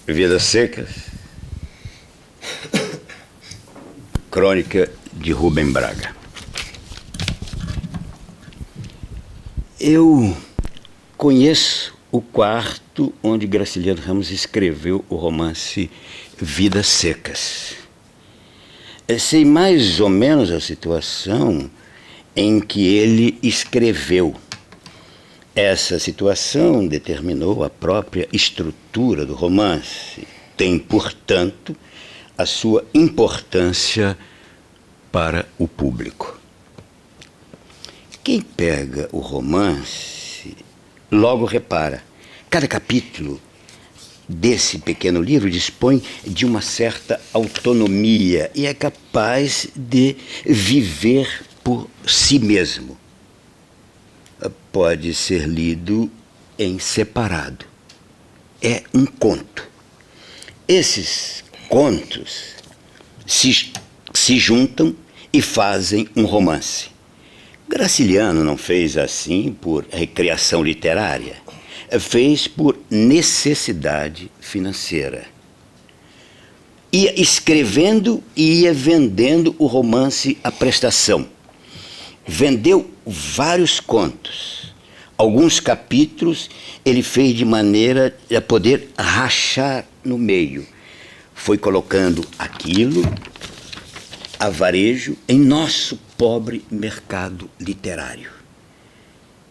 Vidas Secas, crônica de Rubem Braga. Eu conheço o quarto onde Graciliano Ramos escreveu o romance Vidas Secas. Sei mais ou menos a situação em que ele escreveu. Essa situação determinou a própria estrutura do romance. Tem, portanto, a sua importância para o público. Quem pega o romance logo repara. Cada capítulo desse pequeno livro dispõe de uma certa autonomia e é capaz de viver por si mesmo. Pode ser lido em separado. É um conto. Esses contos se juntam e fazem um romance. Graciliano não fez assim por recreação literária, fez por necessidade financeira. Ia escrevendo e ia vendendo o romance à prestação. Vendeu vários contos. Alguns capítulos ele fez de maneira a poder rachar no meio. Foi colocando aquilo a varejo em nosso pobre mercado literário.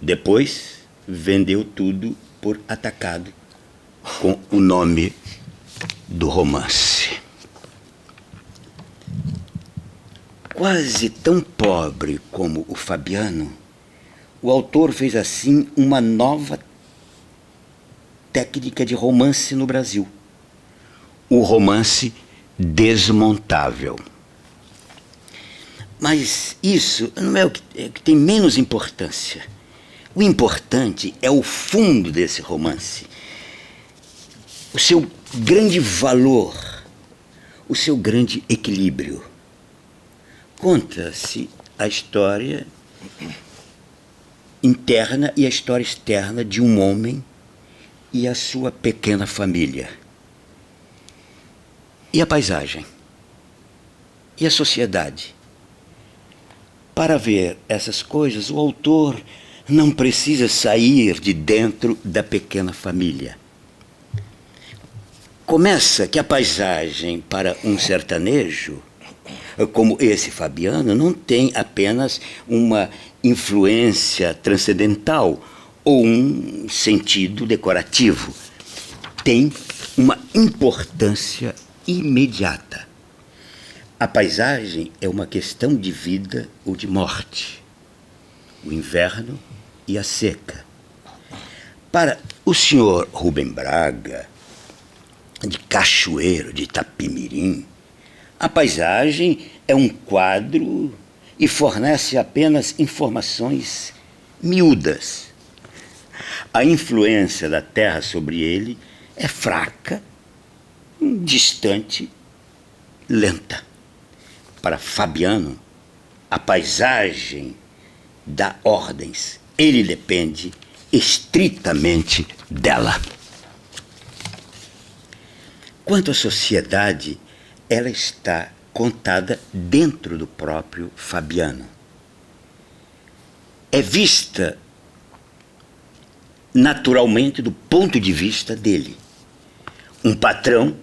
Depois vendeu tudo por atacado com o nome do romance. Quase tão pobre como o Fabiano, o autor fez assim uma nova técnica de romance no Brasil. O romance desmontável. Mas isso não é o que tem menos importância. O importante é o fundo desse romance. O seu grande valor, o seu grande equilíbrio. Conta-se a história interna e a história externa de um homem e a sua pequena família. E a paisagem? E a sociedade? Para ver essas coisas, o autor não precisa sair de dentro da pequena família. Começa que a paisagem para um sertanejo, como esse Fabiano, não tem apenas uma influência transcendental ou um sentido decorativo. Tem uma importância imediata. A paisagem é uma questão de vida ou de morte. O inverno e a seca. Para o senhor Rubem Braga, de Cachoeiro de Itapimirim, a paisagem é um quadro e fornece apenas informações miúdas. A influência da terra sobre ele é fraca, distante, lenta. Para Fabiano, a paisagem dá ordens. Ele depende estritamente dela. Quanto à sociedade, ela está contada dentro do próprio Fabiano. É vista naturalmente do ponto de vista dele. Um patrão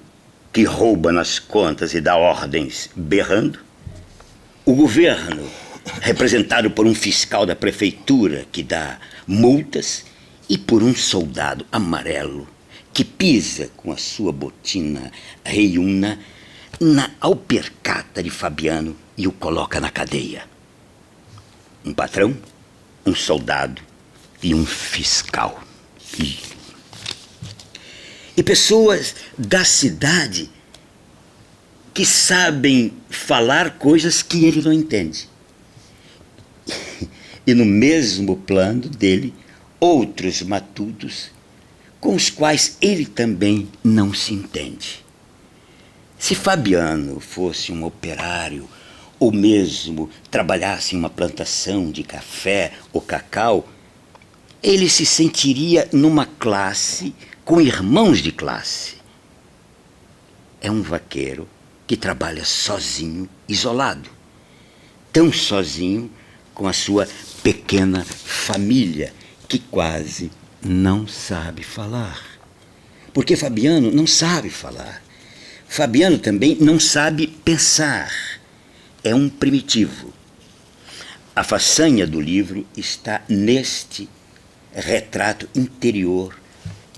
que rouba nas contas e dá ordens berrando. O governo, representado por um fiscal da prefeitura que dá multas e por um soldado amarelo que pisa com a sua botina reiúna na alpercata de Fabiano e o coloca na cadeia. Um patrão, um soldado e um fiscal. E pessoas da cidade que sabem falar coisas que ele não entende. E no mesmo plano dele, outros matutos com os quais ele também não se entende. Se Fabiano fosse um operário, ou mesmo trabalhasse em uma plantação de café ou cacau, ele se sentiria numa classe com irmãos de classe. é um vaqueiro que trabalha sozinho, isolado. Tão sozinho com a sua pequena família, que quase não sabe falar. Porque Fabiano não sabe falar. Fabiano também não sabe pensar. É um primitivo. A façanha do livro está neste retrato interior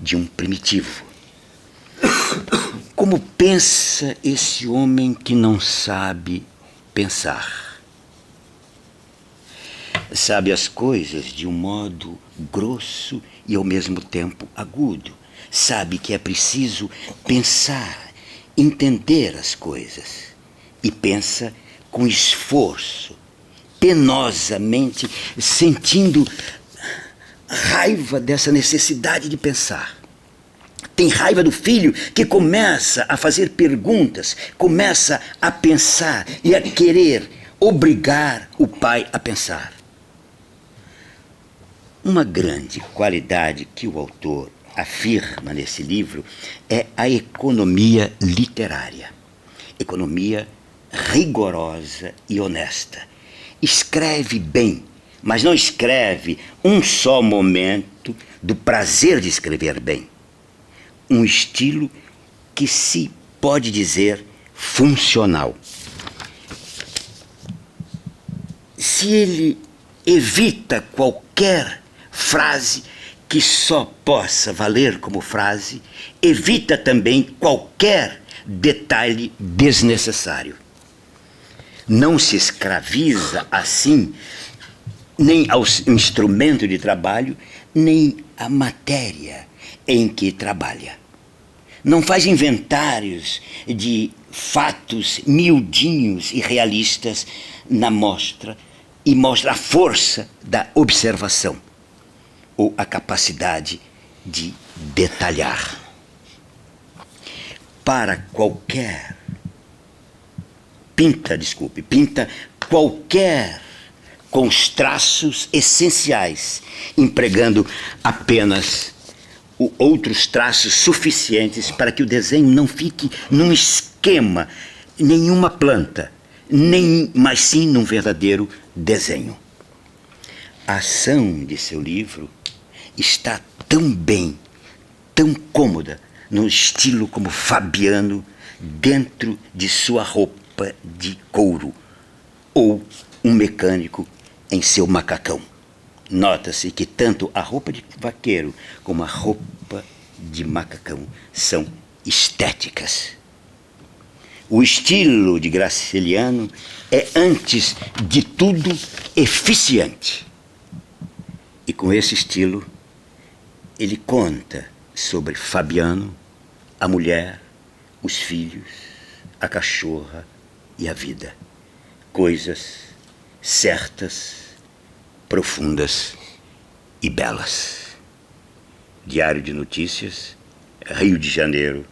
de um primitivo. Como pensa esse homem que não sabe pensar? Sabe as coisas de um modo grosso e ao mesmo tempo agudo. Sabe que é preciso pensar, entender as coisas. E pensa com esforço, penosamente, sentindo raiva dessa necessidade de pensar. Tem raiva do filho que começa a fazer perguntas, começa a pensar e a querer obrigar o pai a pensar. Uma grande qualidade que o autor afirma nesse livro é a economia literária. Economia rigorosa e honesta. Escreve bem, mas não escreve um só momento do prazer de escrever bem. Um estilo que se pode dizer funcional. Se ele evita qualquer frase que só possa valer como frase, evita também qualquer detalhe desnecessário. Não se escraviza assim nem ao instrumento de trabalho, nem à matéria em que trabalha. Não faz inventários de fatos miudinhos e realistas na mostra e mostra a força da observação ou a capacidade de detalhar. Pinta qualquer com os traços essenciais, empregando apenas outros traços suficientes para que o desenho não fique num esquema, nenhuma planta, mas sim num verdadeiro desenho. A ação de seu livro está tão bem, tão cômoda, num estilo como Fabiano, dentro de sua roupa de couro, ou um mecânico em seu macacão. Nota-se que tanto a roupa de vaqueiro como a roupa de macacão são estéticas. O estilo de Graciliano é, antes de tudo, eficiente. E com esse estilo, ele conta sobre Fabiano, a mulher, os filhos, a cachorra e a vida. Coisas certas, profundas e belas. Diário de Notícias, Rio de Janeiro,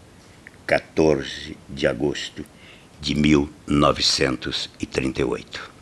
14 de agosto de 1938.